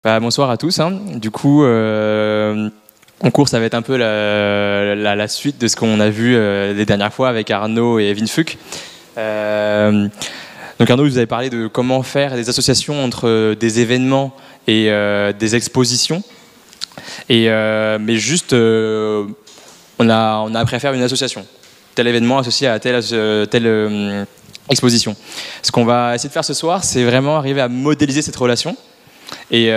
Bonsoir à tous. Du coup, en cours, ça va être un peu la suite de ce qu'on a vu les dernières fois avec Arnaud et Wim Fuck. Donc Arnaud, vous avez parlé de comment faire des associations entre des événements et des expositions. Mais juste, on a appris à faire une association. Tel événement associé à telle exposition. Ce qu'on va essayer de faire ce soir, c'est vraiment arriver à modéliser cette relation. Et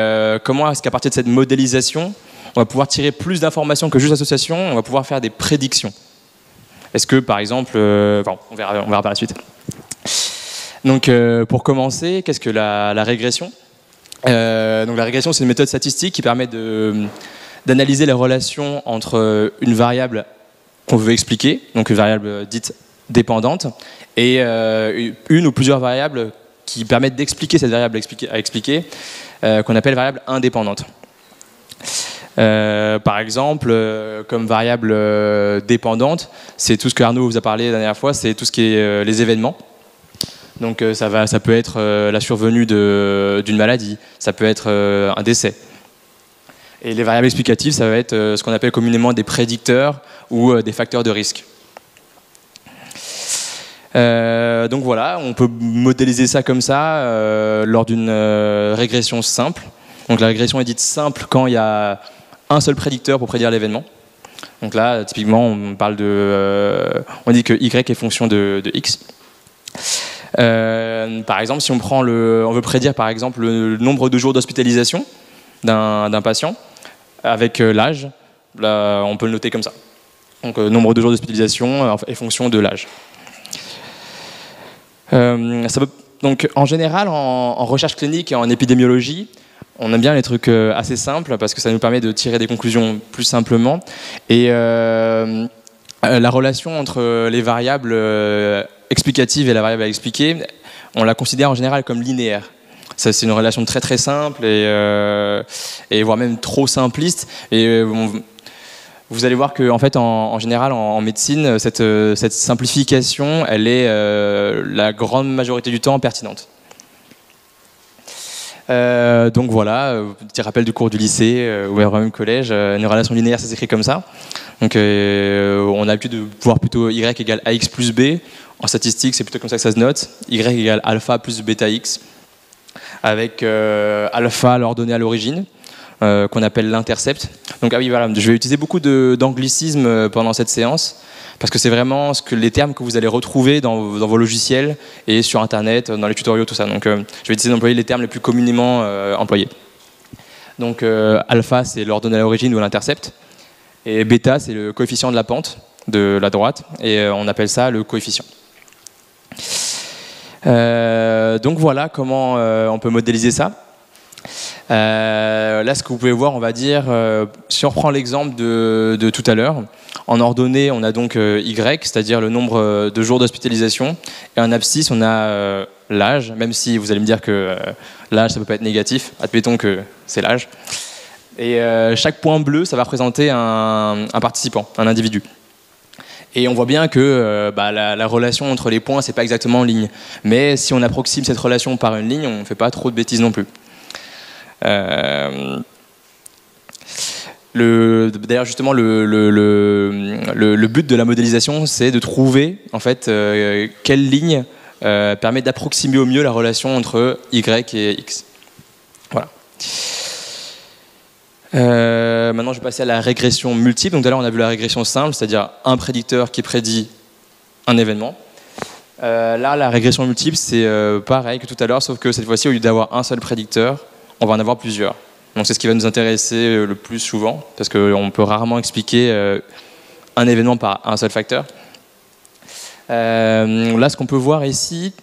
comment est-ce qu'à partir de cette modélisation, on va pouvoir tirer plus d'informations que juste l'association, on va pouvoir faire des prédictions. Est-ce que, par exemple, on verra par la suite. Donc, pour commencer, qu'est-ce que la régression ? Donc, la régression, c'est une méthode statistique qui permet d'analyser les relations entre une variable qu'on veut expliquer, donc une variable dite dépendante, et une ou plusieurs variables qui permettent d'expliquer cette variable à expliquer, qu'on appelle variable indépendante. Par exemple, comme variable dépendante, c'est tout ce que Arnaud vous a parlé la dernière fois, c'est tout ce qui est les événements. Donc ça peut être la survenue d'une maladie, ça peut être un décès. Et les variables explicatives, ça va être ce qu'on appelle communément des prédicteurs ou des facteurs de risque. Donc voilà, on peut modéliser ça comme ça lors d'une régression simple. Donc la régression est dite simple quand il y a un seul prédicteur pour prédire l'événement. Donc là, typiquement, on dit que y est fonction de x. Par exemple, si on veut prédire par exemple le nombre de jours d'hospitalisation d'un patient avec l'âge, là, on peut le noter comme ça. Donc nombre de jours d'hospitalisation est fonction de l'âge. Donc en général, en recherche clinique et en épidémiologie, on aime bien les trucs assez simples parce que ça nous permet de tirer des conclusions plus simplement. Et la relation entre les variables explicatives et la variable à expliquer, on la considère en général comme linéaire. Ça, c'est une relation très très simple et voire même trop simpliste. Et vous allez voir qu'en fait, en général, en médecine, cette simplification, elle est la grande majorité du temps pertinente. Donc voilà, petit rappel du cours du lycée ou même collège, une relation linéaire, ça s'écrit comme ça. Donc on a l'habitude de voir plutôt y égale ax plus b. En statistique, c'est plutôt comme ça que ça se note. Y égale alpha plus bêta x, avec alpha l'ordonnée à l'origine. Qu'on appelle l'intercept. Donc oui, voilà, je vais utiliser beaucoup d'anglicismes pendant cette séance parce que c'est vraiment les termes que vous allez retrouver dans vos logiciels et sur internet, dans les tutoriaux, tout ça. Donc je vais essayer d'employer les termes les plus communément employés. Donc alpha, c'est l'ordonnée à l'origine ou l'intercept, et bêta, c'est le coefficient de la pente de la droite, et on appelle ça le coefficient. Donc voilà comment on peut modéliser ça. Là, ce que vous pouvez voir, on va dire, si on reprend l'exemple de tout à l'heure, en ordonnée, on a donc Y, c'est-à-dire le nombre de jours d'hospitalisation, et en abscisse, on a l'âge, même si vous allez me dire que l'âge, ça ne peut pas être négatif, admettons que c'est l'âge. Et chaque point bleu, ça va représenter un participant, un individu. Et on voit bien que la relation entre les points, c'est pas exactement en ligne. Mais si on approxime cette relation par une ligne, on ne fait pas trop de bêtises non plus. D'ailleurs justement le but de la modélisation, c'est de trouver en fait quelle ligne permet d'approximer au mieux la relation entre y et x. Voilà. Maintenant je vais passer à la régression multiple. Donc tout à l'heure on a vu la régression simple, c'est-à-dire un prédicteur qui prédit un événement. Là la régression multiple, c'est pareil que tout à l'heure, sauf que cette fois-ci, au lieu d'avoir un seul prédicteur, on va en avoir plusieurs. Donc c'est ce qui va nous intéresser le plus souvent, parce qu'on peut rarement expliquer un événement par un seul facteur. Là, ce qu'on peut voir ici,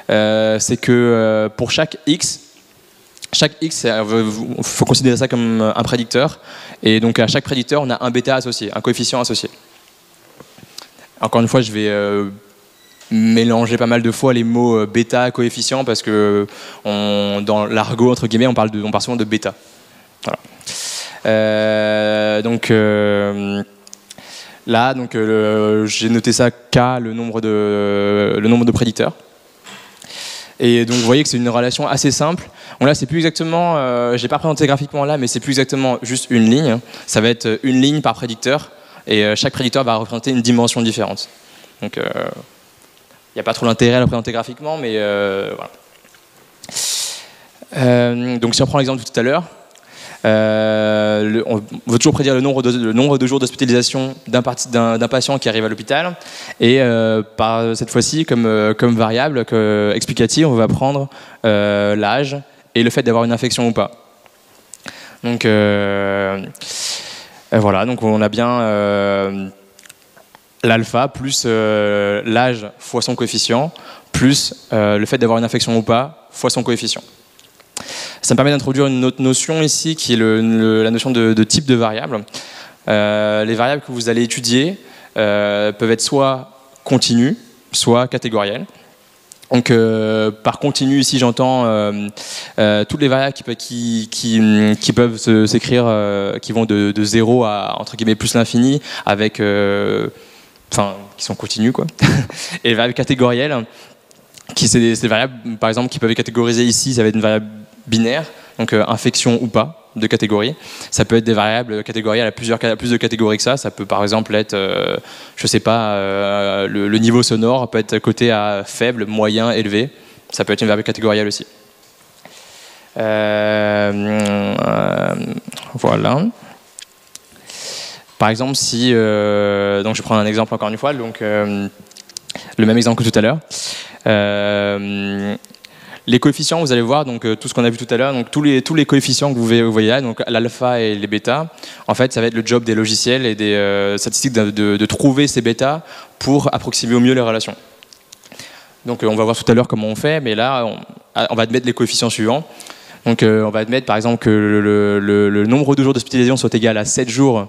c'est que pour chaque x, il faut considérer ça comme un prédicteur, et donc à chaque prédicteur, on a un bêta associé, un coefficient associé. Encore une fois, je vais mélanger pas mal de fois les mots bêta, coefficient, parce que dans l'argot, entre guillemets, on parle souvent de bêta. Voilà. Là, j'ai noté ça K, le nombre de prédicteurs. Et donc vous voyez que c'est une relation assez simple. Donc là, c'est plus exactement, je l'ai pas présenté graphiquement là, mais c'est plus exactement juste une ligne. Ça va être une ligne par prédicteur, et chaque prédicteur va représenter une dimension différente. Donc, il n'y a pas trop d'intérêt à le présenter graphiquement, mais voilà. Donc, si on prend l'exemple de tout à l'heure, on veut toujours prédire le nombre de jours d'hospitalisation d'un patient qui arrive à l'hôpital, et cette fois-ci, comme variable explicative, on va prendre l'âge et le fait d'avoir une infection ou pas. Donc voilà, donc on a bien l'alpha plus l'âge fois son coefficient, plus le fait d'avoir une infection ou pas fois son coefficient. Ça me permet d'introduire une autre notion ici, qui est la notion de type de variable. Les variables que vous allez étudier peuvent être soit continues, soit catégorielles. Donc, par continu, ici, j'entends toutes les variables qui peuvent s'écrire, qui vont de 0 à, entre guillemets, plus l'infini, avec, qui sont continues, quoi. Et les variables catégorielles, c'est des variables, par exemple, qui peuvent être catégorisées ici, ça va être une variable binaire, donc infection ou pas de catégorie. Ça peut être des variables catégorielles à plus de catégories que ça. Ça peut par exemple être, je sais pas, le niveau sonore peut être coté à faible, moyen, élevé. Ça peut être une variable catégorielle aussi. Voilà. Par exemple, si, donc je vais prendre un exemple encore une fois, donc le même exemple que tout à l'heure. Les coefficients, vous allez voir, donc tout ce qu'on a vu tout à l'heure, donc tous les coefficients que vous voyez là, donc l'alpha et les bêtas, en fait, ça va être le job des logiciels et des statistiques de trouver ces bêtas pour approximer au mieux les relations. Donc on va voir tout à l'heure comment on fait, mais là, on va admettre les coefficients suivants. Donc on va admettre par exemple que le nombre de jours d'hospitalisation soit égal à 7 jours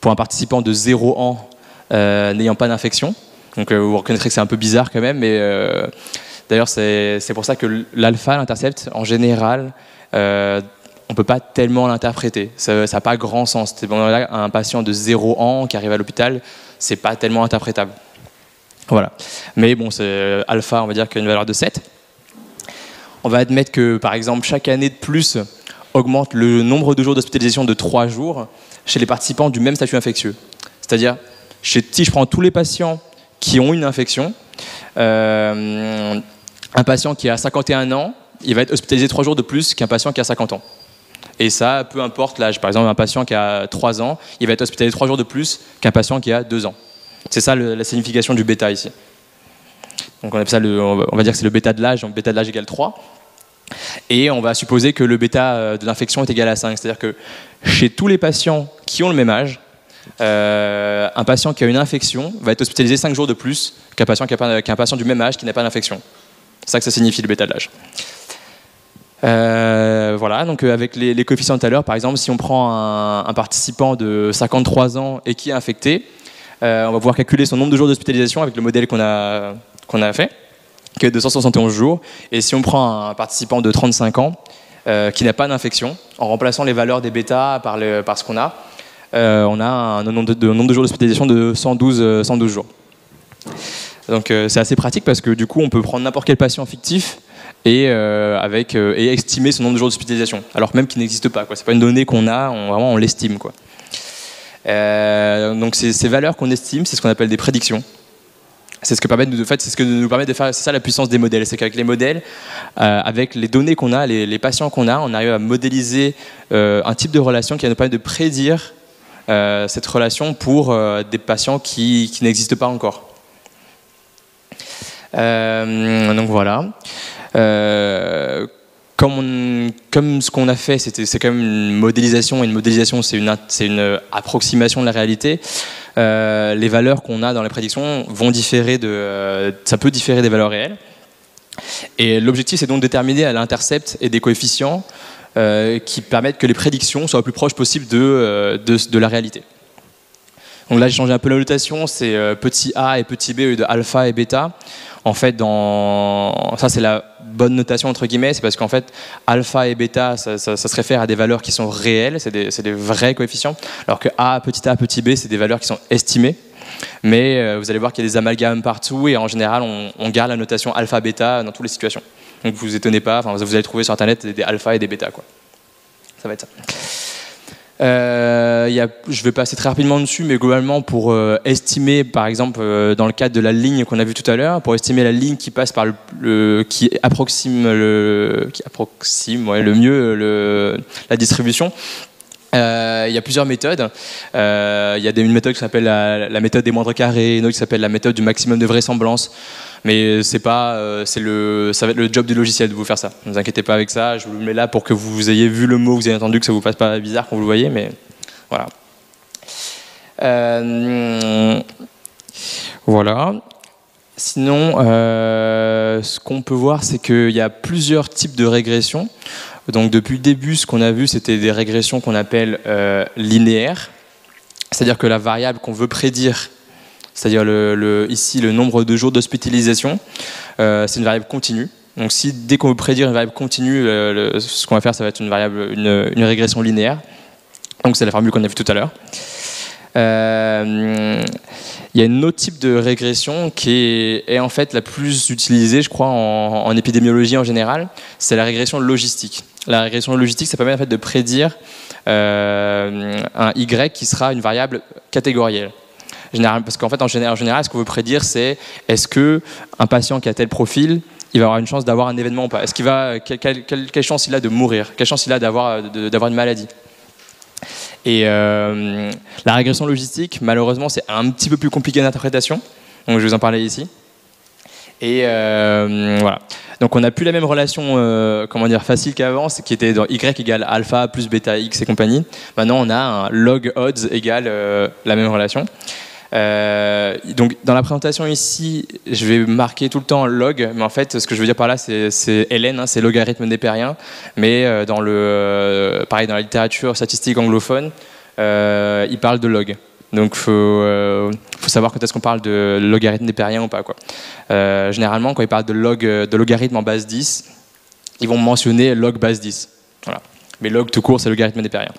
pour un participant de 0 ans n'ayant pas d'infection. Donc vous reconnaîtrez que c'est un peu bizarre quand même, mais d'ailleurs c'est pour ça que l'alpha, l'intercept, en général, on ne peut pas tellement l'interpréter. Ça n'a pas grand sens. Un patient de 0 ans qui arrive à l'hôpital, c'est pas tellement interprétable. Voilà. Mais bon, c'est alpha, on va dire qu'il y a une valeur de 7. On va admettre que, par exemple, chaque année de plus augmente le nombre de jours d'hospitalisation de 3 jours chez les participants du même statut infectieux. C'est-à-dire, si je prends tous les patients qui ont une infection, un patient qui a 51 ans, il va être hospitalisé 3 jours de plus qu'un patient qui a 50 ans. Et ça, peu importe l'âge. Par exemple, un patient qui a 3 ans, il va être hospitalisé 3 jours de plus qu'un patient qui a 2 ans. C'est ça la signification du bêta ici. Donc on appelle ça on va dire que c'est le bêta de l'âge, donc bêta de l'âge égale 3. Et on va supposer que le bêta de l'infection est égal à 5. C'est-à-dire que chez tous les patients qui ont le même âge, un patient qui a une infection va être hospitalisé 5 jours de plus qu'un patient du même âge qui n'a pas d'infection. C'est ça que ça signifie le bêta de l'âge. Voilà, donc avec les coefficients tout à l'heure, par exemple, si on prend un participant de 53 ans et qui est infecté, on va pouvoir calculer son nombre de jours d'hospitalisation avec le modèle qu'on a fait, qui est de 271 jours. Et si on prend un participant de 35 ans qui n'a pas d'infection, en remplaçant les valeurs des bêtas par ce qu'on a, on a un nombre de jours d'hospitalisation de 112 jours. Donc c'est assez pratique parce que du coup on peut prendre n'importe quel patient fictif et estimer son nombre de jours d'hospitalisation, alors même qu'il n'existe pas. C'est pas une donnée qu'on a, on l'estime, quoi. Donc ces valeurs qu'on estime, c'est ce qu'on appelle des prédictions. C'est ce que nous permet de faire. C'est ça la puissance des modèles. C'est qu'avec les modèles, avec les données qu'on a, les patients qu'on a, on arrive à modéliser un type de relation qui va nous permettre de prédire cette relation pour des patients qui n'existent pas encore. Donc voilà. Comme ce qu'on a fait, c'est quand même une modélisation, et une modélisation, c'est une approximation de la réalité. Les valeurs qu'on a dans les prédictions vont différer ça peut différer des valeurs réelles. Et l'objectif, c'est donc de déterminer à l'intercept et des coefficients qui permettent que les prédictions soient le plus proches possible de la réalité. Donc là, j'ai changé un peu la notation, c'est petit a et petit b au lieu de alpha et bêta. En fait, ça c'est la bonne notation entre guillemets, c'est parce qu'en fait, alpha et bêta, ça se réfère à des valeurs qui sont réelles, c'est des vrais coefficients, alors que a, petit b, c'est des valeurs qui sont estimées. Mais vous allez voir qu'il y a des amalgames partout, et en général, on garde la notation alpha-bêta dans toutes les situations. Donc vous étonnez pas, enfin, vous allez trouver sur internet des alpha et des bêta, quoi. Ça va être ça. Je vais passer très rapidement dessus, mais globalement pour estimer, par exemple, dans le cadre de la ligne qu'on a vue tout à l'heure, pour estimer la ligne qui passe par qui approxime le mieux la distribution. Il y a plusieurs méthodes. Il y a une méthode qui s'appelle la méthode des moindres carrés, une autre qui s'appelle la méthode du maximum de vraisemblance. Mais c'est pas, ça va être le job du logiciel de vous faire ça. Ne vous inquiétez pas avec ça. Je vous le mets là pour que vous ayez vu le mot, que vous ayez entendu, que ça vous fasse pas bizarre quand vous le voyez. Mais voilà. Voilà. Sinon, ce qu'on peut voir, c'est qu'il y a plusieurs types de régressions. Donc depuis le début, ce qu'on a vu, c'était des régressions qu'on appelle linéaires. C'est-à-dire que la variable qu'on veut prédire, c'est-à-dire ici le nombre de jours d'hospitalisation, c'est une variable continue. Donc dès qu'on veut prédire une variable continue, ce qu'on va faire, ça va être une régression linéaire. Donc c'est la formule qu'on a vue tout à l'heure. Il y a un autre type de régression qui est en fait la plus utilisée, je crois, en épidémiologie en général. C'est la régression logistique. La régression logistique, ça permet en fait de prédire un Y qui sera une variable catégorielle. Parce qu'en fait, en général, ce qu'on veut prédire, c'est est-ce qu'un patient qui a tel profil, il va avoir une chance d'avoir un événement ou pas? Est-ce quelle chance il a de mourir? Quelle chance il a d'avoir une maladie? Et la régression logistique, malheureusement, c'est un petit peu plus compliqué d'interprétation. Donc, je vais vous en parler ici. Et voilà. Donc, on n'a plus la même relation, facile qu'avant, qui était dans Y égale alpha plus bêta X et compagnie. Maintenant, on a un log odds égale la même relation. Donc, dans la présentation ici, je vais marquer tout le temps log, mais en fait, ce que je veux dire par là, c'est ln, hein, c'est logarithme népérien, mais pareil, dans la littérature statistique anglophone, il parle de log. Donc, faut savoir quand est-ce qu'on parle de logarithme népérien ou pas, quoi. Généralement, quand ils parlent de logarithme en base 10, ils vont mentionner log base 10. Voilà. Mais log tout court, c'est logarithme népérien.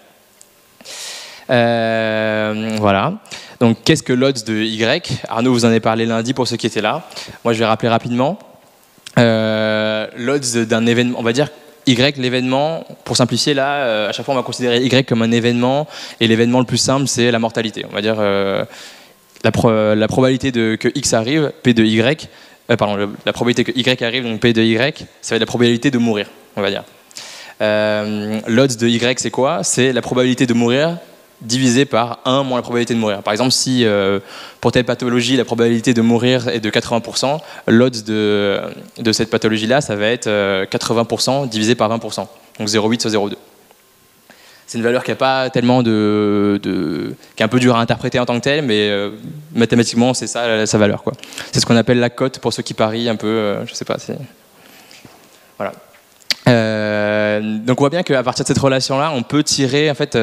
Voilà. Donc, qu'est-ce que l'odds de Y? Arnaud vous en avez parlé lundi pour ceux qui étaient là. Moi, je vais rappeler rapidement. L'odds d'un événement, on va dire Y, l'événement, pour simplifier, là, à chaque fois, on va considérer Y comme un événement, et l'événement le plus simple, c'est la mortalité. On va dire la probabilité que X arrive, P de Y, la probabilité que Y arrive, donc P de Y, ça va être la probabilité de mourir, on va dire. L'odds de Y, c'est quoi? C'est la probabilité de mourir divisé par 1 moins la probabilité de mourir. Par exemple, si pour telle pathologie, la probabilité de mourir est de 80%, l'odds de cette pathologie-là, ça va être 80% divisé par 20%. Donc 0,8 sur 0,2. C'est une valeur qui n'a pas tellement qui est un peu dure à interpréter en tant que telle, mais mathématiquement, c'est ça sa valeur, quoi. C'est ce qu'on appelle la cote pour ceux qui parient un peu, je sais pas. Voilà. Donc on voit bien qu'à partir de cette relation-là, on peut tirer en fait,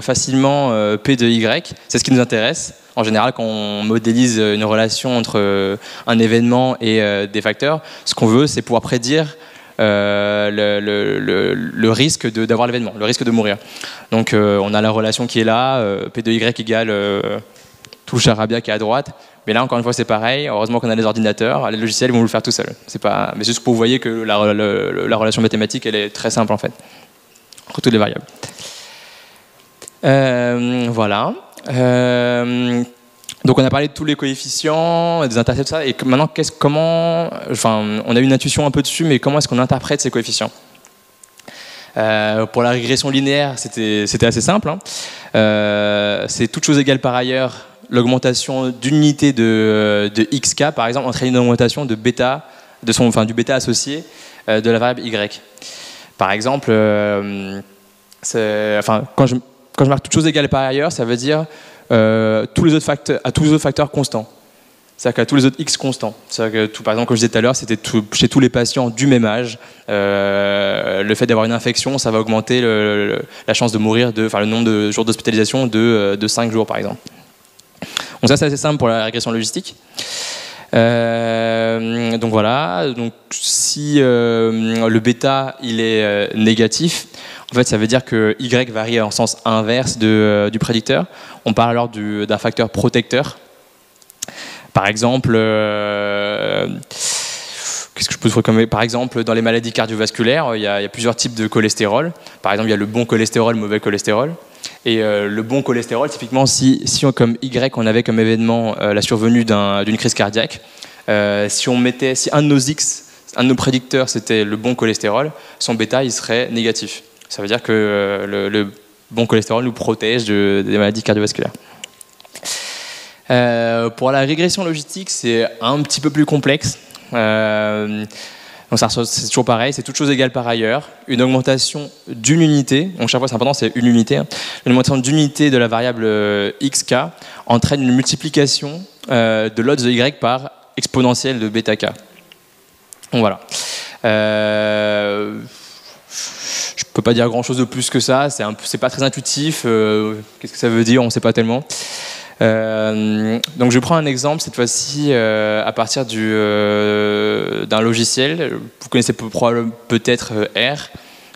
facilement P de Y. C'est ce qui nous intéresse. En général, quand on modélise une relation entre un événement et des facteurs, ce qu'on veut, c'est pouvoir prédire le risque d'avoir l'événement, le risque de mourir. Donc on a la relation qui est là, P de Y égale tout le charabia qui est à droite. Mais là, encore une fois, c'est pareil. Heureusement qu'on a les ordinateurs. Les logiciels vont le faire tout seuls. Mais c'est juste pour que vous voyez que la relation mathématique, elle est très simple, en fait, entre toutes les variables. Voilà. Donc, on a parlé de tous les coefficients, des intercepts, ça. Et maintenant, on a eu une intuition un peu dessus, mais comment est-ce qu'on interprète ces coefficients? Pour la régression linéaire, c'était assez simple, hein. C'est toute chose égale par ailleurs. L'augmentation d'unité de xk, par exemple, entraîne une augmentation de bêta, du bêta associé de la variable y. Par exemple, quand je marque toute chose égale par ailleurs, ça veut dire tous les autres facteurs constants. C'est-à-dire qu'à tous les autres x constants. C'est-à-dire que, par exemple, comme je disais tout à l'heure, c'était chez tous les patients du même âge. Le fait d'avoir une infection, ça va augmenter la chance de mourir, le nombre de jours d'hospitalisation de 5 jours, par exemple. Donc ça, c'est assez simple pour la régression logistique. Donc voilà. Donc si le bêta il est négatif, en fait, ça veut dire que y varie en sens inverse du prédicteur. On parle alors d'un facteur protecteur. Par exemple, Qu'est-ce que je peux trouver comme, par exemple, dans les maladies cardiovasculaires, il y a plusieurs types de cholestérol. Par exemple, il y a le bon cholestérol, le mauvais cholestérol. Et le bon cholestérol, typiquement, si comme Y, on avait comme événement la survenue d'une crise cardiaque, si un de nos X, un de nos prédicteurs, c'était le bon cholestérol, son bêta, il serait négatif. Ça veut dire que le bon cholestérol nous protège des maladies cardiovasculaires. Pour la régression logistique, c'est un petit peu plus complexe. Donc c'est toujours pareil, c'est toute chose égale par ailleurs. Une augmentation d'une unité, donc chaque fois c'est important, c'est une unité. Une augmentation d'une unité de la variable xk entraîne une multiplication de l'odds de y par exponentielle de bêta k. Donc voilà. Je peux pas dire grand chose de plus que ça, c'est pas très intuitif. Qu'est-ce que ça veut dire, on sait pas tellement. Donc je prends un exemple cette fois-ci à partir d'un logiciel. Vous connaissez peut-être R,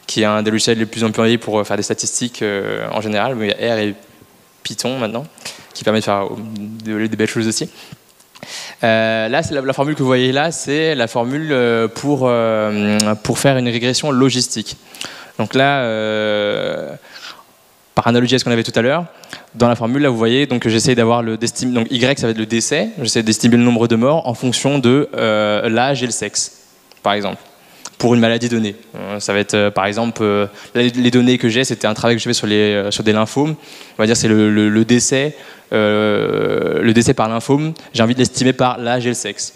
qui est un des logiciels les plus employés pour faire des statistiques en général. Mais il y a R et Python maintenant, qui permet de faire des belles choses aussi. Là, c'est la formule que vous voyez là, c'est la formule pour faire une régression logistique. Donc là, par analogie à ce qu'on avait tout à l'heure, dans la formule, là, vous voyez, donc j'essaie d'avoir donc Y, ça va être le décès. J'essaie d'estimer le nombre de morts en fonction de l'âge et le sexe, par exemple, pour une maladie donnée. Ça va être, par exemple, les données que j'ai, c'était un travail que je fais sur des lymphomes. On va dire c'est le décès par lymphome. J'ai envie de l'estimer par l'âge et le sexe.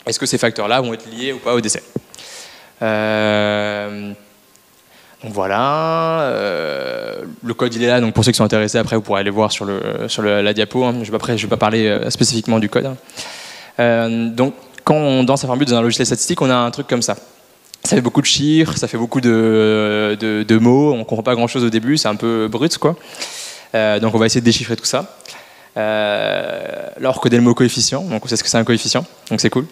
Est-ce que ces facteurs-là vont être liés ou pas au décès? Donc voilà, le code il est là, donc pour ceux qui sont intéressés, après vous pourrez aller voir sur la diapo, hein. Je ne vais pas parler spécifiquement du code. Donc dans sa formule, dans un logiciel statistique, on a un truc comme ça. Ça fait beaucoup de chiffres, ça fait beaucoup de mots, on ne comprend pas grand chose au début, c'est un peu brut quoi. Donc on va essayer de déchiffrer tout ça. Là on reconnaît le mot coefficient, donc on sait ce que c'est un coefficient, donc c'est cool.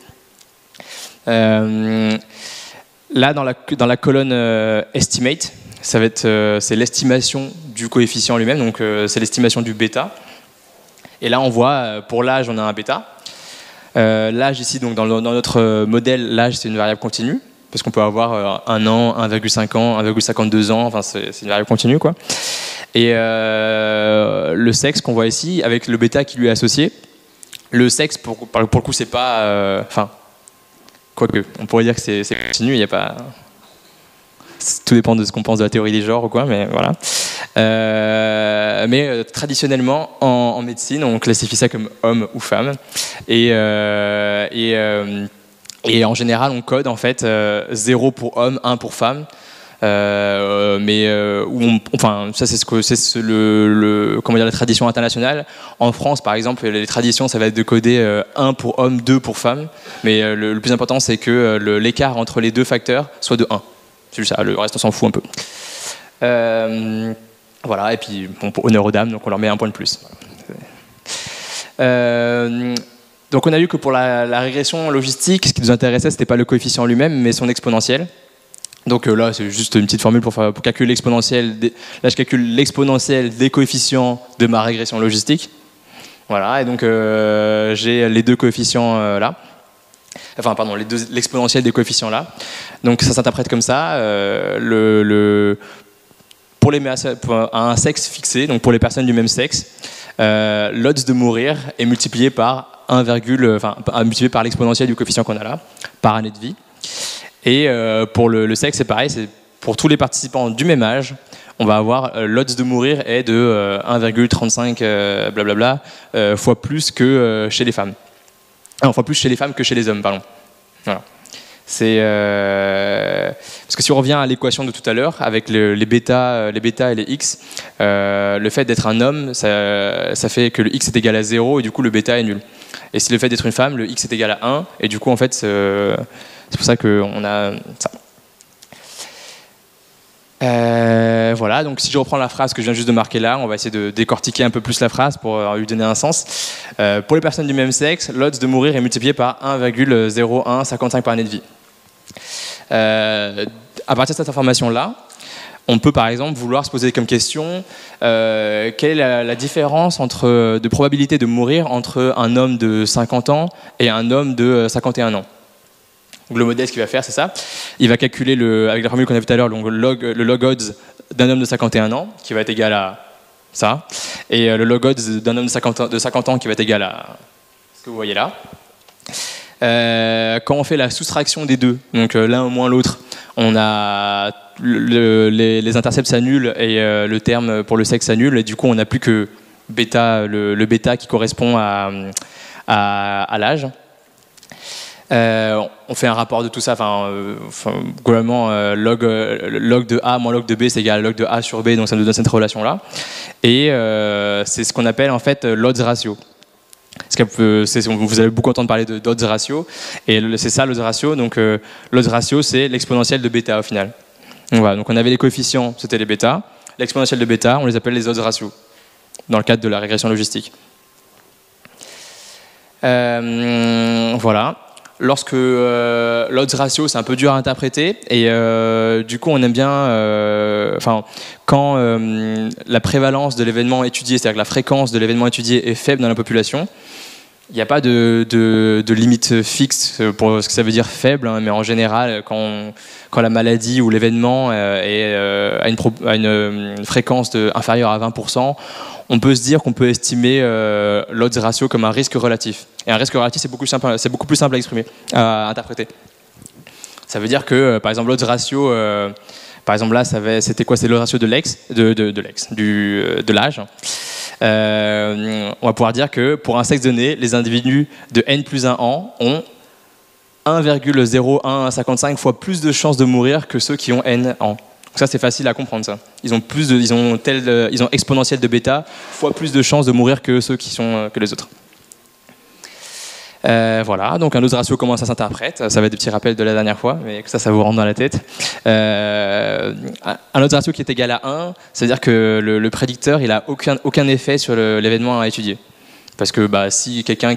Là, dans la colonne estimate, c'est l'estimation du coefficient lui-même, donc c'est l'estimation du bêta. Et là, on voit, pour l'âge, on a un bêta. L'âge ici, donc dans notre modèle, l'âge, c'est une variable continue, parce qu'on peut avoir 1 an, 1,5 ans, 1,52 ans, enfin, c'est une variable continue, quoi. Et le sexe qu'on voit ici, avec le bêta qui lui est associé, le sexe, pour le coup, c'est pas... Quoique, on pourrait dire que c'est continu, il n'y a pas... Tout dépend de ce qu'on pense de la théorie des genres ou quoi, mais voilà. Traditionnellement, en médecine, on classifie ça comme homme ou femme. Et en général, on code en fait 0 pour homme, 1 pour femme. Ça c'est comment dire, la tradition internationale. En France par exemple, les traditions ça va être de coder 1 pour homme, 2 pour femme, mais le plus important c'est que l'écart entre les deux facteurs soit de 1. C'est juste ça, le reste on s'en fout un peu. Voilà, et puis bon, pour honneur aux dames, donc on leur met un point de plus. Donc on a vu que pour la régression logistique, ce qui nous intéressait c'était pas le coefficient lui-même mais son exponentielle. Donc là, c'est juste une petite formule pour calculer l'exponentielle. Là, je calcule l'exponentielle des coefficients de ma régression logistique. Voilà, et donc j'ai les deux coefficients là. Enfin, pardon, l'exponentielle des coefficients là. Donc ça s'interprète comme ça. Pour un sexe fixé, donc pour les personnes du même sexe, l'odds de mourir est multiplié par multiplié par l'exponentielle du coefficient qu'on a là, par année de vie. Et pour le sexe, c'est pareil, c'est pour tous les participants du même âge, on va avoir l'odds de mourir est de 1,35 blablabla fois plus que chez les femmes. Non, fois plus chez les femmes que chez les hommes, pardon. Voilà. Parce que si on revient à l'équation de tout à l'heure, avec les bêta et les x, le fait d'être un homme, ça fait que le x est égal à 0 et du coup le bêta est nul. Et si le fait d'être une femme, le x est égal à 1 et du coup en fait c'est pour ça qu'on a ça. Voilà, donc si je reprends la phrase que je viens juste de marquer là, on va essayer de décortiquer un peu plus la phrase pour lui donner un sens. Pour les personnes du même sexe, l'odds de mourir est multiplié par 1,0155 par année de vie. À partir de cette information-là, on peut par exemple vouloir se poser comme question quelle est la différence de probabilité de mourir entre un homme de 50 ans et un homme de 51 ans. Donc le modèle, ce qu'il va faire, c'est ça. Il va calculer, avec la formule qu'on a vue tout à l'heure, le log odds d'un homme de 51 ans, qui va être égal à ça, et le log odds d'un homme de 50 ans, qui va être égal à ce que vous voyez là. Quand on fait la soustraction des deux, donc l'un au moins l'autre, on a les intercepts s'annulent et le terme pour le sexe s'annule, et du coup on n'a plus que bêta, le bêta qui correspond à l'âge. On fait un rapport de tout ça, globalement log de A moins log de B c'est égal à log de A sur B, donc ça nous donne cette relation là, et c'est ce qu'on appelle en fait l'odds ratio. Vous allez beaucoup entendre parler d'odds ratio, et c'est ça l'odds ratio. Donc l'odds ratio c'est l'exponentielle de bêta au final. Donc, voilà, donc on avait les coefficients, c'était les bêta, l'exponentielle de bêta on les appelle les odds ratio dans le cadre de la régression logistique. Voilà. Lorsque l'odds ratio c'est un peu dur à interpréter, et du coup on aime bien quand la prévalence de l'événement étudié, c'est-à-dire que la fréquence de l'événement étudié est faible dans la population, il n'y a pas de limite fixe pour ce que ça veut dire faible, hein, mais en général quand la maladie ou l'événement a une fréquence inférieure à 20%, on peut se dire qu'on peut estimer l'odds ratio comme un risque relatif. Et un risque relatif, c'est beaucoup plus simple à exprimer, à interpréter. Ça veut dire que, par exemple, l'odds ratio, par exemple là, c'était quoi? C'est l'odds ratio de l'âge. On va pouvoir dire que pour un sexe donné, les individus de n plus 1 ans ont 1,0155 fois plus de chances de mourir que ceux qui ont n ans. Donc ça c'est facile à comprendre ça. Ils ont exponentielle de bêta fois plus de chances de mourir que ceux qui sont que les autres. Voilà, donc un odds ratio, comment ça s'interprète? Ça va être des petits rappels de la dernière fois, mais que ça vous rentre dans la tête. Un odds ratio qui est égal à 1, c'est-à-dire que le prédicteur il a aucun effet sur l'événement à étudier. Parce que si quelqu'un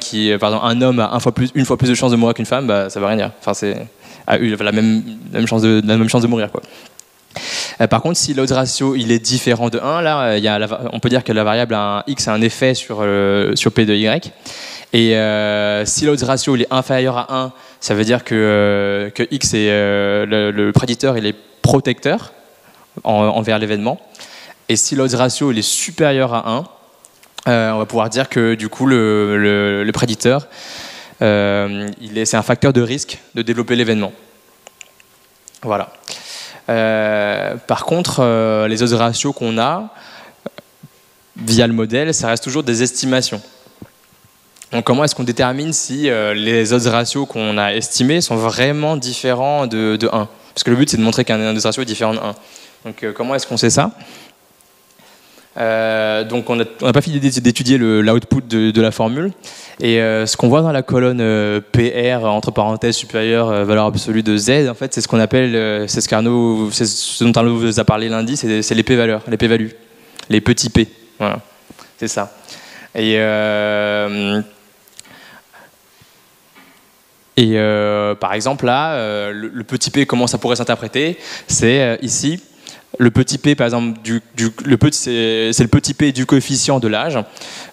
un homme a une fois plus de chances de mourir qu'une femme, ça ne veut rien dire. Enfin, a eu la même chance de mourir, quoi. Par contre, si l'odds ratio il est différent de 1, là, on peut dire que la variable x a un effet sur P de y. Et si l'odds ratio il est inférieur à 1, ça veut dire que x est le prédicteur il est protecteur envers l'événement. Et si l'odds ratio il est supérieur à 1, on va pouvoir dire que du coup le prédicteur c'est un facteur de risque de développer l'événement. Voilà. Par contre, les odds ratios qu'on a via le modèle, ça reste toujours des estimations. Donc comment est-ce qu'on détermine si les odds ratios qu'on a estimés sont vraiment différents de 1? Parce que le but c'est de montrer qu'un odds ratio est différent de 1. Donc comment est-ce qu'on sait ça? Donc on n'a pas fini d'étudier l'output de la formule, et ce qu'on voit dans la colonne PR entre parenthèses supérieure valeur absolue de Z, en fait c'est ce qu'on appelle, c'est ce dont Arnaud vous a parlé lundi, c'est les p-valeurs, les p-values, les petits p, voilà, c'est ça. Et par exemple là, le petit p, comment ça pourrait s'interpréter? C'est ici. Le petit p, par exemple, c'est le petit p du coefficient de l'âge.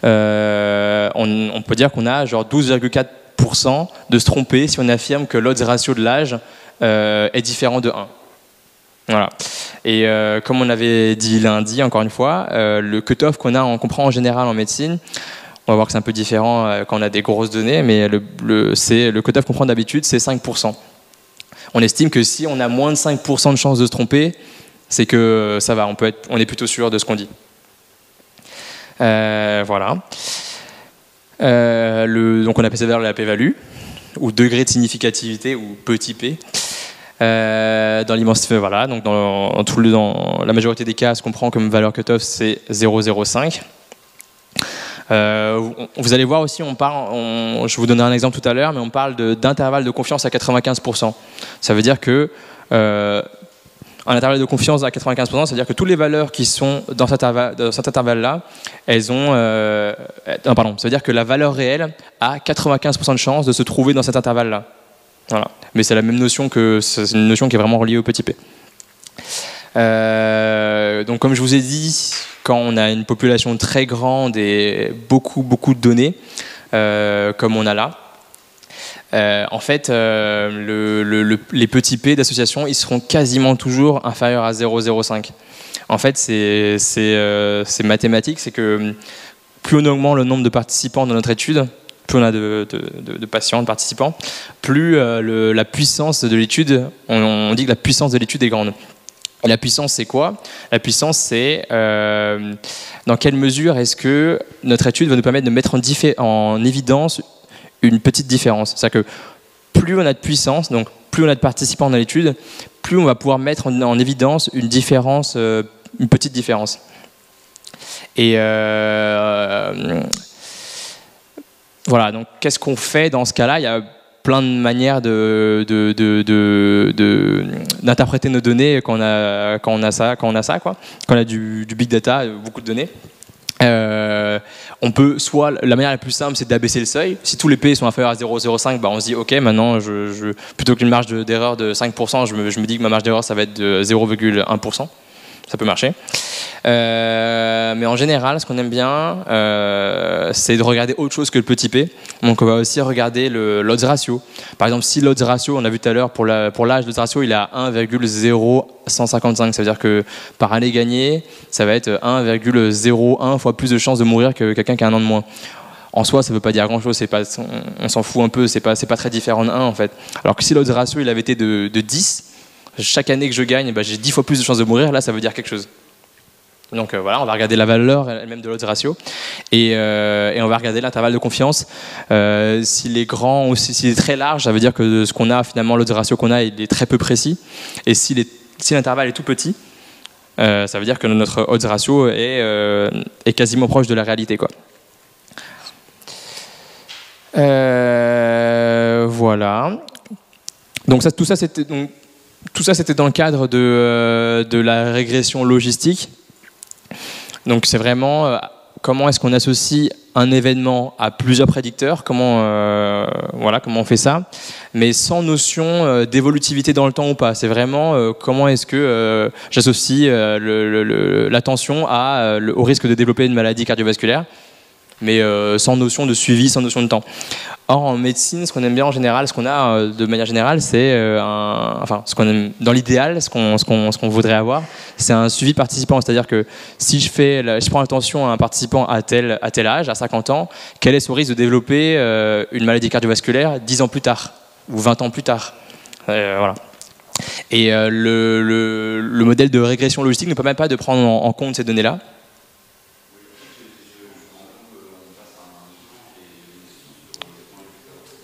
On peut dire qu'on a genre 12,4% de se tromper si on affirme que l'odds ratio de l'âge est différent de 1. Voilà. Et comme on avait dit lundi, encore une fois, le cutoff qu'on prend en général en médecine, on va voir que c'est un peu différent quand on a des grosses données, mais le cutoff qu'on prend d'habitude, c'est 5%. On estime que si on a moins de 5% de chances de se tromper, c'est que ça va, on est plutôt sûr de ce qu'on dit. Voilà. Donc on appelle ça la p-value, ou degré de significativité, ou petit p. Dans l'immensité, voilà. Donc dans la majorité des cas, ce qu'on prend comme valeur cutoff, c'est 0,05. Vous allez voir aussi, je vous donnerai un exemple tout à l'heure, mais on parle d'intervalle de confiance à 95%. Ça veut dire que un intervalle de confiance à 95%, c'est-à-dire que toutes les valeurs qui sont dans cet intervalle-là, elles ont... ça veut dire que la valeur réelle a 95% de chance de se trouver dans cet intervalle-là. Voilà. Mais c'est la même notion c'est une notion qui est vraiment reliée au petit p. Donc comme je vous ai dit, quand on a une population très grande et beaucoup de données, comme on a là, En fait, les petits p d'association, ils seront quasiment toujours inférieurs à 0,05. En fait, c'est mathématique, c'est que plus on augmente le nombre de participants dans notre étude, plus on a de patients, de participants, plus la puissance de l'étude, on dit que la puissance de l'étude est grande. Et la puissance, c'est quoi? La puissance, c'est dans quelle mesure est-ce que notre étude va nous permettre de mettre en évidence une petite différence. C'est-à-dire que plus on a de puissance, donc plus on a de participants dans l'étude, plus on va pouvoir mettre en évidence une différence, une petite différence. Et voilà, donc qu'est-ce qu'on fait dans ce cas-là? Il y a plein de manières d'interpréter nos données quand on a du big data, beaucoup de données. On peut soit la manière la plus simple, c'est d'abaisser le seuil. Si tous les P sont inférieurs à 0,05, bah on se dit ok, maintenant plutôt qu'une marge d'erreur de 5%, je me dis que ma marge d'erreur ça va être de 0,1%. Ça peut marcher. Mais en général, ce qu'on aime bien, c'est de regarder autre chose que le petit p. Donc on va aussi regarder l'odds ratio. Par exemple, si l'odds ratio, on a vu tout à l'heure, pour l'âge, l'odds ratio, il est à 1,0155. Ça veut dire que par année gagnée, ça va être 1,01 fois plus de chances de mourir que quelqu'un qui a un an de moins. En soi, ça ne veut pas dire grand-chose, on s'en fout un peu, c'est pas très différent de 1 en fait. Alors que si l'odds ratio il avait été de 10, chaque année que je gagne, bah, j'ai 10 fois plus de chances de mourir, là ça veut dire quelque chose. Donc voilà, on va regarder la valeur elle-même de l'odds ratio et on va regarder l'intervalle de confiance. S'il est grand ou s'il est très large, ça veut dire que ce qu'on a finalement, l'odds ratio qu'on a, il est très peu précis. Et si l'intervalle est tout petit, ça veut dire que notre odds ratio est quasiment proche de la réalité, quoi. Voilà. Donc tout ça c'était dans le cadre de la régression logistique. Donc c'est vraiment comment est-ce qu'on associe un événement à plusieurs prédicteurs, comment on fait ça, mais sans notion d'évolutivité dans le temps ou pas. C'est vraiment comment est-ce que j'associe l'attention au risque de développer une maladie cardiovasculaire, mais sans notion de suivi, sans notion de temps. Or, en médecine, ce qu'on aime bien en général, ce qu'on a de manière générale, c'est ce qu'on aime dans l'idéal, ce qu'on voudrait avoir, c'est un suivi participant. C'est-à-dire que si je prends attention à un participant à tel âge, à 50 ans, quel est son risque de développer une maladie cardiovasculaire 10 ans plus tard ou 20 ans plus tard. Voilà. Et le modèle de régression logistique ne permet pas de prendre en compte ces données-là.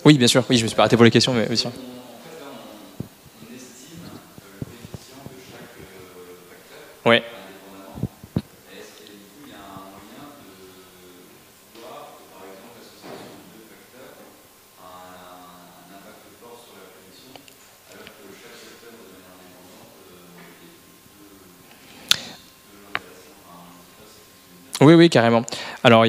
Oui, bien sûr. Oui, je me suis pas arrêté pour les questions, mais bien sûr. Ouais. Oui, carrément. Alors,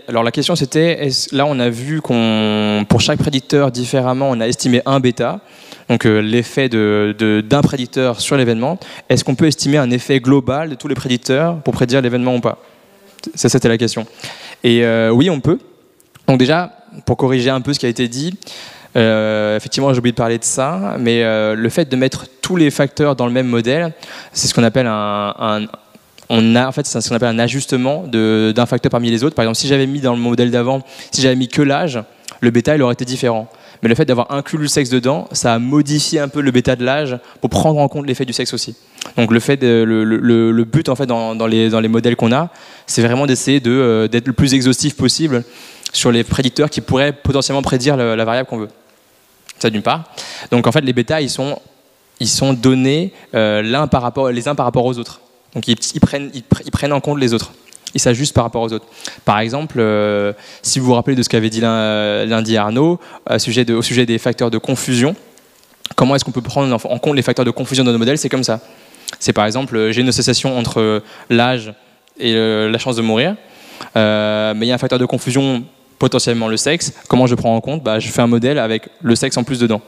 alors la question c'était, là on a vu pour chaque prédicteur différemment, on a estimé un bêta, donc l'effet d'un prédicteur sur l'événement. Est-ce qu'on peut estimer un effet global de tous les prédicteurs pour prédire l'événement ou pas? Ça, c'était la question. Et oui, on peut. Donc déjà, pour corriger un peu ce qui a été dit, effectivement j'ai oublié de parler de ça, mais le fait de mettre tous les facteurs dans le même modèle, c'est ce qu'on appelle c'est ce qu'on appelle un ajustement d'un facteur parmi les autres. Par exemple, si j'avais mis dans le modèle d'avant, si j'avais mis que l'âge, le bêta il aurait été différent. Mais le fait d'avoir inclus le sexe dedans, ça a modifié un peu le bêta de l'âge pour prendre en compte l'effet du sexe aussi. Donc le but en fait dans les modèles qu'on a, c'est vraiment d'essayer d'être le plus exhaustif possible sur les prédicteurs qui pourraient potentiellement prédire la variable qu'on veut. Ça d'une part. Donc en fait les bêtas ils sont donnés les uns par rapport aux autres. Donc ils prennent en compte les autres. Ils s'ajustent par rapport aux autres. Par exemple, si vous vous rappelez de ce qu'avait dit lundi Arnaud au sujet des facteurs de confusion, comment est-ce qu'on peut prendre en compte les facteurs de confusion dans nos modèles? C'est comme ça. C'est par exemple, j'ai une association entre l'âge et la chance de mourir, mais il y a un facteur de confusion, potentiellement le sexe. Comment je prends en compte? Je fais un modèle avec le sexe en plus dedans.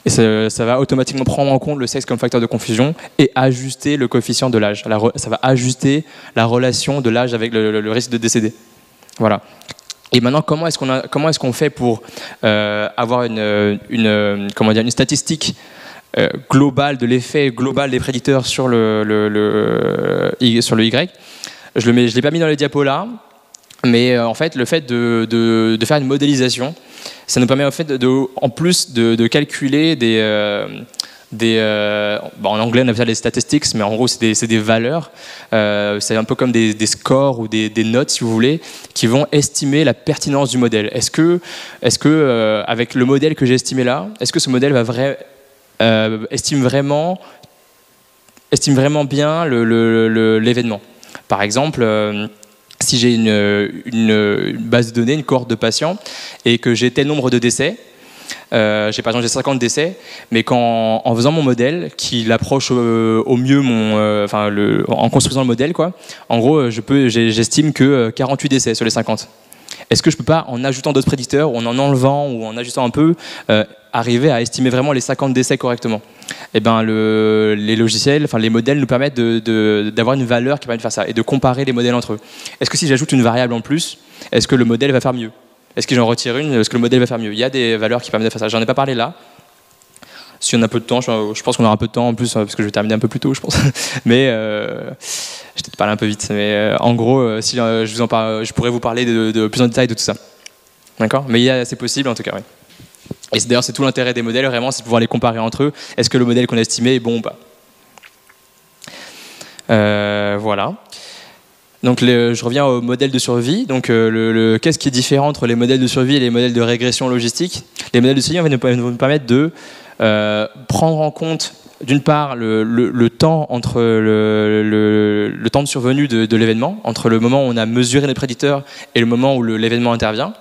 Et ça va automatiquement prendre en compte le sexe comme facteur de confusion et ajuster le coefficient de l'âge. Ça va ajuster la relation de l'âge avec le risque de décéder. Voilà. Et maintenant, comment est-ce qu'on fait pour avoir comment dire, une statistique globale de l'effet global des prédicteurs sur sur le Y? Je l'ai pas mis dans les diapos là, mais en fait, le fait de faire une modélisation, ça nous permet en fait en plus de calculer en anglais on appelle ça des statistics, mais en gros c'est des valeurs, c'est un peu comme des scores ou des notes si vous voulez, qui vont estimer la pertinence du modèle. Est-ce que avec le modèle que j'ai estimé là, est-ce que ce modèle estime vraiment bien l'événement? Par exemple, si j'ai une base de données, une cohorte de patients, et que j'ai tel nombre de décès, j'ai par exemple j'ai 50 décès, mais en faisant mon modèle, qui l'approche au mieux en construisant le modèle, quoi, en gros j'estime que 48 décès sur les 50. Est-ce que je peux pas, en ajoutant d'autres prédicteurs, ou en enlevant, ou en ajustant un peu, arriver à estimer vraiment les 50 décès correctement? Eh ben, les logiciels, les modèles nous permettent d'avoir une valeur qui permet de faire ça et de comparer les modèles entre eux. Est-ce que si j'ajoute une variable en plus, est-ce que le modèle va faire mieux? Est-ce que j'en retire une? Est-ce que le modèle va faire mieux? Il y a des valeurs qui permettent de faire ça. J'en ai pas parlé là. Si on a peu de temps, je pense qu'on aura un peu de temps en plus, parce que je vais terminer un peu plus tôt, je pense. Mais je vais peut-être parler un peu vite. Mais en gros, si je vous en parle, je pourrais vous parler de plus en détail de tout ça. D'accord? Mais c'est possible en tout cas, oui. Et d'ailleurs, c'est tout l'intérêt des modèles, vraiment, c'est de pouvoir les comparer entre eux. Est-ce que le modèle qu'on a estimé est bon ou pas? Voilà. Donc, je reviens au modèle de survie. Donc, qu'est-ce qui est différent entre les modèles de survie et les modèles de régression logistique? Les modèles de survie vont nous permettre de prendre en compte, d'une part, le temps entre le temps de survenue de l'événement, entre le moment où on a mesuré les prédicteurs et le moment où l'événement intervient.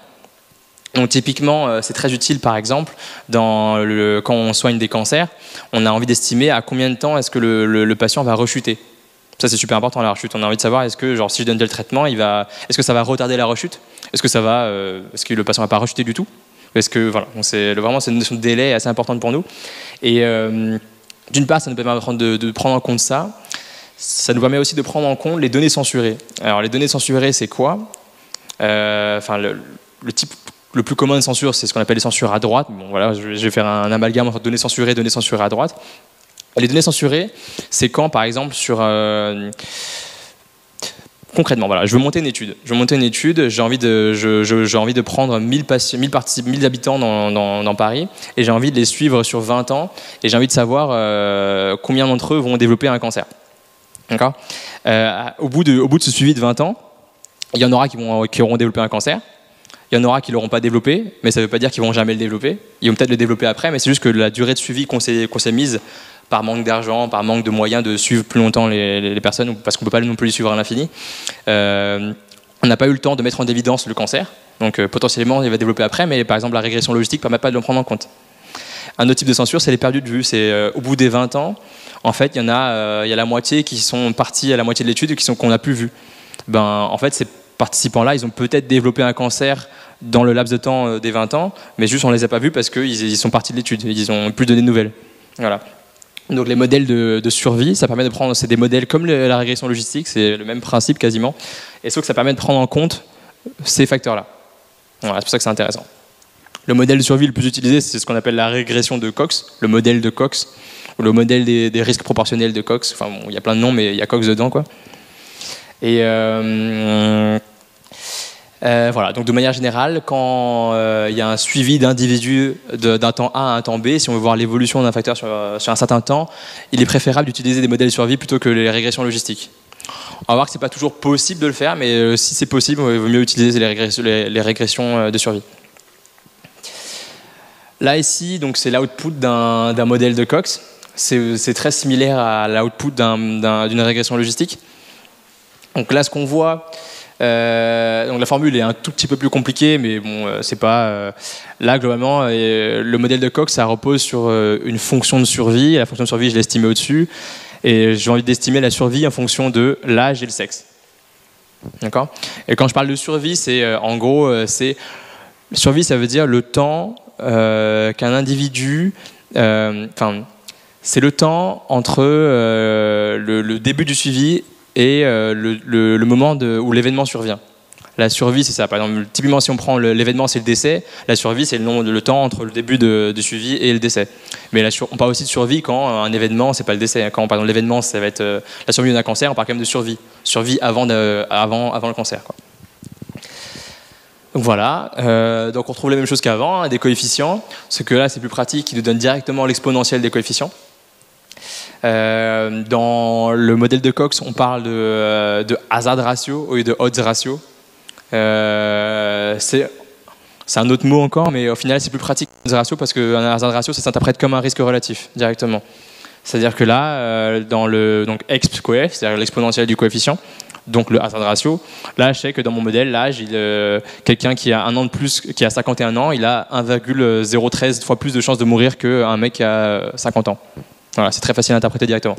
Donc typiquement, c'est très utile par exemple quand on soigne des cancers, on a envie d'estimer à combien de temps est-ce que le patient va rechuter. Ça c'est super important la rechute. On a envie de savoir est-ce que si je donne tel traitement, est-ce que ça va retarder la rechute? Est-ce que le patient va pas rechuter du tout? Est-ce que voilà, vraiment c'est une notion de délai assez importante pour nous. Et d'une part, ça nous permet de prendre en compte ça. Ça nous permet aussi de prendre en compte les données censurées. Alors les données censurées, c'est quoi? Le type le plus commun de censure, c'est ce qu'on appelle les censures à droite. Bon, voilà, je vais faire un amalgame entre données censurées et données censurées à droite. Et les données censurées, c'est quand, par exemple, concrètement, voilà, je veux monter une étude. J'ai envie de prendre 1000 habitants dans Paris, et j'ai envie de les suivre sur 20 ans, et j'ai envie de savoir combien d'entre eux vont développer un cancer. D'accord ? Au bout de ce suivi de 20 ans, il y en aura qui auront développé un cancer. Il y en aura qui ne l'auront pas développé, mais ça ne veut pas dire qu'ils ne vont jamais le développer. Ils vont peut-être le développer après, mais c'est juste que la durée de suivi qu'on s'est mise, par manque d'argent, par manque de moyens de suivre plus longtemps les personnes, parce qu'on ne peut pas non plus les suivre à l'infini, on n'a pas eu le temps de mettre en évidence le cancer. Donc potentiellement, il va développer après, mais par exemple, la régression logistique ne permet pas de le prendre en compte. Un autre type de censure, c'est les perdus de vue. C'est au bout des 20 ans, en fait, il y a la moitié qui sont partis à la moitié de l'étude et qu'on n'a plus vu. En fait, ces participants-là, ils ont peut-être développé un cancer dans le laps de temps des 20 ans, mais juste on ne les a pas vus parce qu'ils sont partis de l'étude, ils n'ont plus donné de nouvelles. Voilà. Donc les modèles de survie, ça permet de prendre, c'est des modèles comme la régression logistique, c'est le même principe quasiment, et sauf que ça permet de prendre en compte ces facteurs-là. Voilà, c'est pour ça que c'est intéressant. Le modèle de survie le plus utilisé, c'est ce qu'on appelle la régression de Cox, le modèle de Cox, ou le modèle des risques proportionnels de Cox. Enfin bon, il y a plein de noms, mais il y a Cox dedans, quoi. Et voilà, donc de manière générale, quand il y a un suivi d'individus d'un temps A à un temps B, si on veut voir l'évolution d'un facteur sur un certain temps, il est préférable d'utiliser des modèles de survie plutôt que les régressions logistiques. On va voir que ce n'est pas toujours possible de le faire, mais si c'est possible, il vaut mieux utiliser les régressions de survie. Là, ici, donc, c'est l'output d'un modèle de Cox. C'est très similaire à l'output d'une régression logistique. Donc là, ce qu'on voit... donc la formule est un tout petit peu plus compliquée, mais bon, c'est pas... là, globalement, le modèle de Cox, ça repose sur une fonction de survie. La fonction de survie, je l'ai estimée au-dessus. Et j'ai envie d'estimer la survie en fonction de l'âge et le sexe. D'accord ? Et quand je parle de survie, c'est en gros... survie, ça veut dire le temps qu'un individu... c'est le temps entre le début du suivi et le moment où l'événement survient. La survie, c'est ça. Par exemple, typiquement, si on prend l'événement, c'est le décès. La survie, c'est le temps entre le début du suivi et le décès. Mais on parle aussi de survie quand un événement, c'est pas le décès. Quand par exemple l'événement, ça va être la survie d'un cancer, on parle quand même de survie. Survie avant le cancer, quoi. Donc voilà. Donc on retrouve les mêmes choses qu'avant, hein, des coefficients. Ce que là, c'est plus pratique, qui nous donne directement l'exponentielle des coefficients. Dans le modèle de Cox, on parle de hazard ratio au lieu de odds ratio. C'est un autre mot encore, mais au final c'est plus pratique que ratio parce qu'un hazard ratio ça s'interprète comme un risque relatif directement. C'est-à-dire que là, dans le exp coef, c'est-à-dire l'exponentielle du coefficient, donc le hazard ratio, là je sais que dans mon modèle, l'âge, quelqu'un qui a un an de plus, qui a 51 ans, il a 1,013 fois plus de chances de mourir qu'un mec qui a 50 ans. Voilà, c'est très facile à interpréter directement.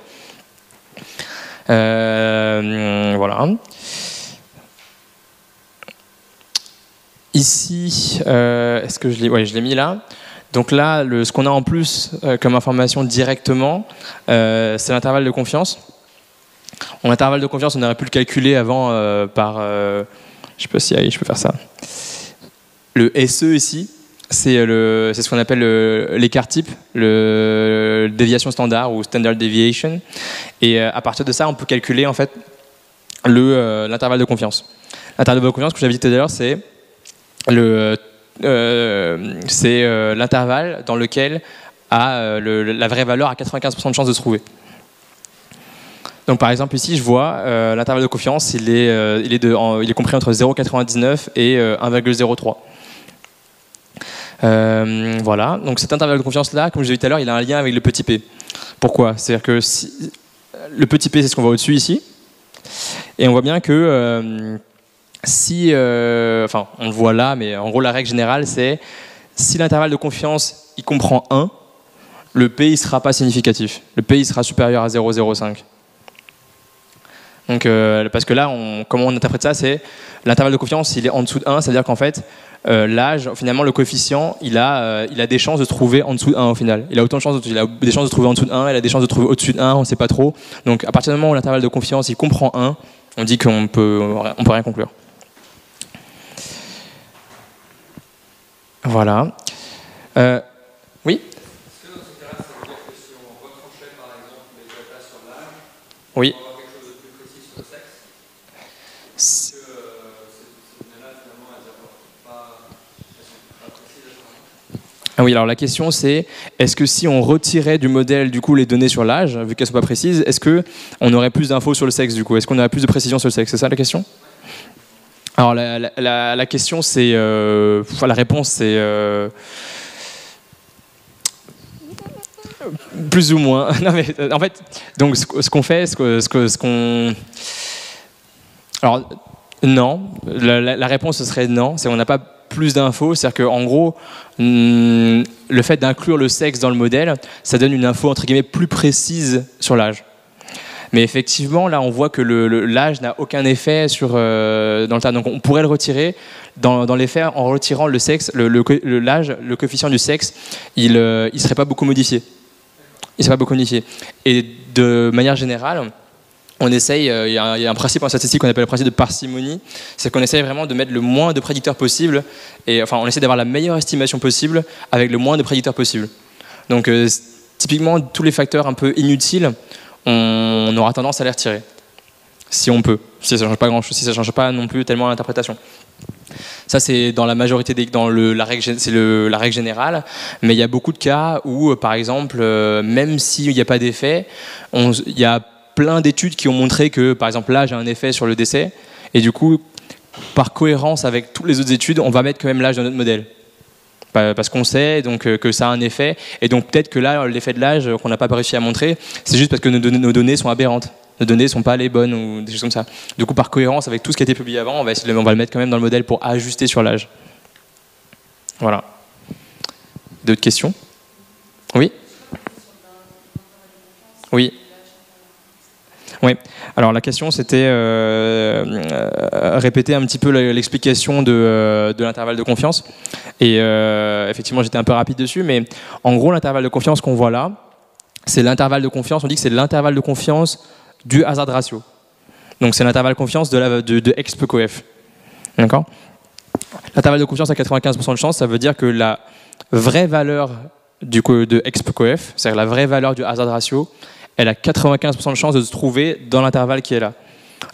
Voilà. Ici, est-ce que je l'ai mis là? Donc là, ce qu'on a en plus comme information directement, c'est l'intervalle de confiance. L'intervalle de confiance, on aurait pu le calculer avant par... je sais pas si je peux faire ça. Le SE ici, c'est ce qu'on appelle l'écart type, le déviation standard ou standard deviation. Et à partir de ça, on peut calculer en fait l'intervalle de confiance. L'intervalle de confiance, comme j'avais dit tout à l'heure, c'est l'intervalle dans lequel la vraie valeur a 95% de chance de se trouver. Donc par exemple ici je vois l'intervalle de confiance il est compris entre 0,99 et 1,03. Voilà, donc cet intervalle de confiance là, comme je l'ai dit tout à l'heure, il a un lien avec le petit p. Pourquoi? C'est-à-dire que le petit p c'est ce qu'on voit au-dessus ici, et on voit bien que enfin on le voit là, mais en gros la règle générale c'est si l'intervalle de confiance il comprend 1, le p il sera pas significatif, le p il sera supérieur à 0,05. Donc, parce que là, comment on interprète ça, c'est l'intervalle de confiance, il est en dessous de 1, c'est-à-dire qu'en fait, l'âge, finalement, le coefficient, il a des chances de trouver en dessous de 1 au final. Il a des chances de trouver en dessous de 1, il a des chances de trouver au-dessus de 1, on ne sait pas trop. Donc, à partir du moment où l'intervalle de confiance, il comprend 1, on dit qu'on peut rien conclure. Voilà. Oui ? Oui. Ah oui, alors la question c'est, est-ce que si on retirait du modèle du coup les données sur l'âge, vu qu'elles ne sont pas précises, est-ce qu'on aurait plus d'infos sur le sexe du coup? Est-ce qu'on aurait plus de précision sur le sexe? C'est ça la question? Alors la question c'est, la réponse c'est plus ou moins. Non, mais, en fait, donc ce qu'on fait, alors non, la réponse ce serait non, c'est on n'a pas plus d'infos, c'est-à-dire qu'en gros, le fait d'inclure le sexe dans le modèle, ça donne une info entre guillemets plus précise sur l'âge. Mais effectivement, là, on voit que l'âge n'a aucun effet dans le tas. Donc, on pourrait le retirer dans les faits en retirant le sexe, l'âge, le coefficient du sexe, il serait pas beaucoup modifié. Il serait pas beaucoup modifié. Et de manière générale, on essaye, il y a un principe en statistique qu'on appelle le principe de parcimonie, c'est qu'on essaye vraiment de mettre le moins de prédicteurs possible, et enfin on essaie d'avoir la meilleure estimation possible avec le moins de prédicteurs possible. Donc typiquement tous les facteurs un peu inutiles, on aura tendance à les retirer, si on peut, si ça ne change pas grand-chose, si ça ne change pas non plus tellement l'interprétation. Ça c'est dans la majorité la règle générale, mais il y a beaucoup de cas où par exemple même s'il n'y a pas d'effet, il y a plein d'études qui ont montré que, par exemple, l'âge a un effet sur le décès, et du coup, par cohérence avec toutes les autres études, on va mettre quand même l'âge dans notre modèle. Parce qu'on sait donc, que ça a un effet, et donc peut-être que là, l'effet de l'âge qu'on n'a pas réussi à montrer, c'est juste parce que nos données sont aberrantes. Nos données ne sont pas les bonnes, ou des choses comme ça. Du coup, par cohérence avec tout ce qui a été publié avant, on va le mettre quand même dans le modèle pour ajuster sur l'âge. Voilà. D'autres questions? Oui? Oui. Oui. Alors la question c'était répéter un petit peu l'explication de l'intervalle de confiance. Et effectivement j'étais un peu rapide dessus, mais en gros l'intervalle de confiance qu'on voit là, c'est l'intervalle de confiance, on dit que c'est l'intervalle de confiance du hazard ratio. Donc c'est l'intervalle de confiance de exp coef. D'accord ? L'intervalle de confiance à 95% de chance, ça veut dire que la vraie valeur de exp-coef, c'est-à-dire la vraie valeur du hazard ratio, elle a 95% de chance de se trouver dans l'intervalle qui est là.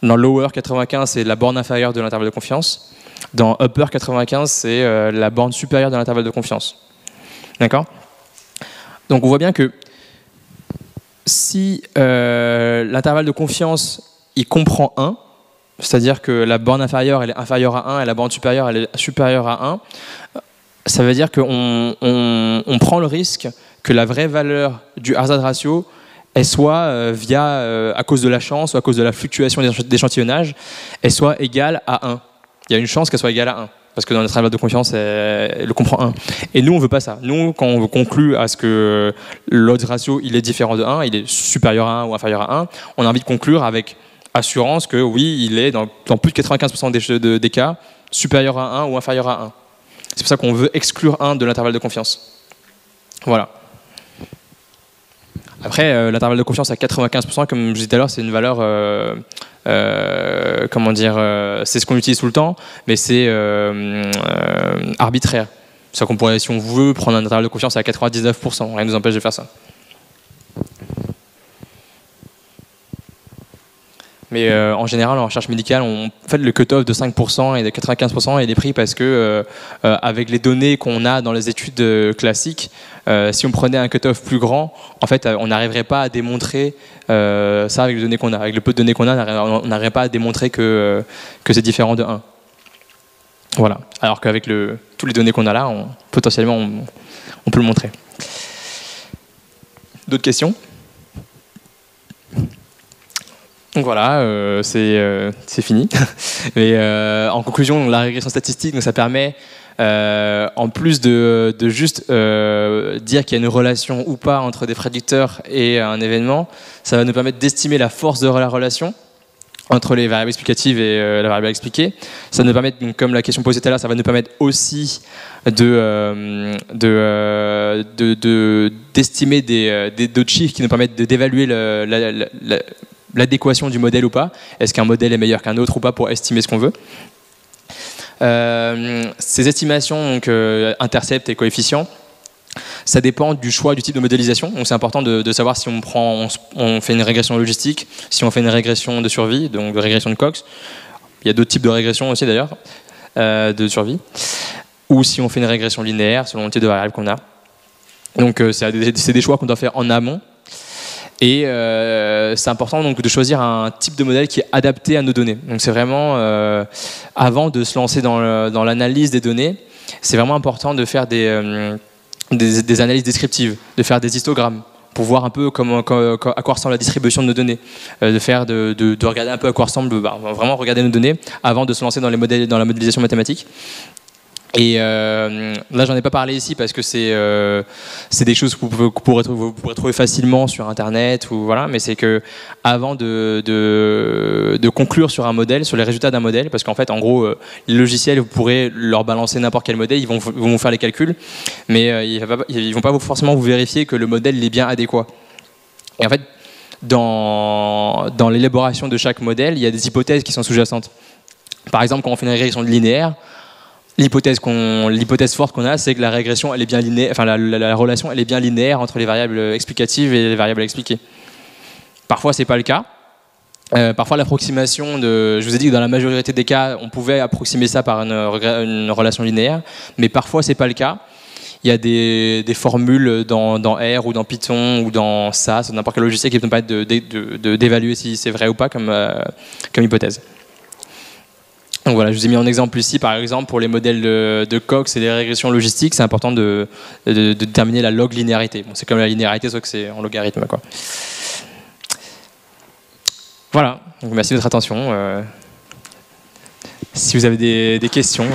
Dans lower 95, c'est la borne inférieure de l'intervalle de confiance. Dans upper 95, c'est la borne supérieure de l'intervalle de confiance. D'accord ? Donc on voit bien que si l'intervalle de confiance il comprend 1, c'est-à-dire que la borne inférieure elle est inférieure à 1 et la borne supérieure elle est supérieure à 1, ça veut dire qu'on prend le risque que la vraie valeur du hazard ratio elle soit à cause de la chance ou à cause de la fluctuation d'échantillonnage, elle soit égale à 1. Il y a une chance qu'elle soit égale à 1. Parce que dans notre intervalle de confiance, elle le comprend 1. Et nous, on ne veut pas ça. Nous, quand on veut conclure à ce que l'odds ratio il est différent de 1, il est supérieur à 1 ou inférieur à 1, on a envie de conclure avec assurance que oui, il est dans plus de 95% des cas supérieur à 1 ou inférieur à 1. C'est pour ça qu'on veut exclure 1 de l'intervalle de confiance. Voilà. Après, l'intervalle de confiance à 95%, comme je disais tout à l'heure, c'est une valeur, c'est ce qu'on utilise tout le temps, mais c'est arbitraire. C'est-à-dire qu'on pourrait, si on veut, prendre un intervalle de confiance à 99%, rien ne nous empêche de faire ça. Mais en général, en recherche médicale, on fait le cut-off de 5% et de 95% est pris parce que, avec les données qu'on a dans les études classiques, si on prenait un cut-off plus grand, en fait, on n'arriverait pas à démontrer ça avec les données qu'on a. Avec le peu de données qu'on a, on n'arriverait pas à démontrer que c'est différent de 1. Voilà. Alors qu'avec toutes les données qu'on a là, potentiellement, on peut le montrer. D'autres questions ? Donc voilà, c'est fini. Mais en conclusion, la régression statistique, donc ça permet, en plus de juste dire qu'il y a une relation ou pas entre des prédicteurs et un événement, ça va nous permettre d'estimer la force de la relation entre les variables explicatives et la variable expliquée. Ça nous permet, donc, comme la question posée tout à l'heure, ça va nous permettre aussi d'estimer d'autres chiffres qui nous permettent d'évaluer l'adéquation du modèle ou pas. Est-ce qu'un modèle est meilleur qu'un autre ou pas pour estimer ce qu'on veut. Ces estimations, donc, intercepts et coefficients, ça dépend du choix du type de modélisation. Donc c'est important de savoir si on fait une régression logistique, si on fait une régression de survie, donc de régression de Cox. Il y a d'autres types de régressions aussi d'ailleurs, de survie. Ou si on fait une régression linéaire selon le type de variable qu'on a. Donc c'est des choix qu'on doit faire en amont. Et c'est important donc de choisir un type de modèle qui est adapté à nos données. Donc c'est vraiment, avant de se lancer dans l'analyse des données, c'est vraiment important de faire des analyses descriptives, de faire des histogrammes pour voir un peu à quoi ressemble la distribution de nos données, de regarder un peu à quoi ressemble, vraiment regarder nos données avant de se lancer dans la modélisation mathématique. Et là, j'en ai pas parlé ici parce que c'est des choses que vous pourrez trouver facilement sur Internet ou voilà. Mais c'est que avant de conclure sur un modèle, sur les résultats d'un modèle, parce qu'en fait, en gros, les logiciels, vous pourrez leur balancer n'importe quel modèle, ils vont vous faire les calculs, mais ils vont pas forcément vous vérifier que le modèle est bien adéquat. Et en fait, dans l'élaboration de chaque modèle, il y a des hypothèses qui sont sous-jacentes. Par exemple, quand on fait une régression linéaire, l'hypothèse forte qu'on a, c'est que la régression, elle est bien linéaire, enfin la relation, elle est bien linéaire entre les variables explicatives et les variables expliquées. Parfois, c'est pas le cas. Parfois, l'approximation je vous ai dit que dans la majorité des cas, on pouvait approximer ça par une relation linéaire, mais parfois, c'est pas le cas. Il y a des formules dans R ou dans Python ou dans SAS, n'importe quel logiciel qui peut nous permettre d'évaluer si c'est vrai ou pas comme hypothèse. Donc voilà, je vous ai mis en exemple ici, par exemple, pour les modèles de Cox et les régressions logistiques, c'est important de déterminer la log linéarité. Bon, c'est comme la linéarité, sauf que c'est en logarithme, quoi. Voilà, donc merci de votre attention. Si vous avez des questions...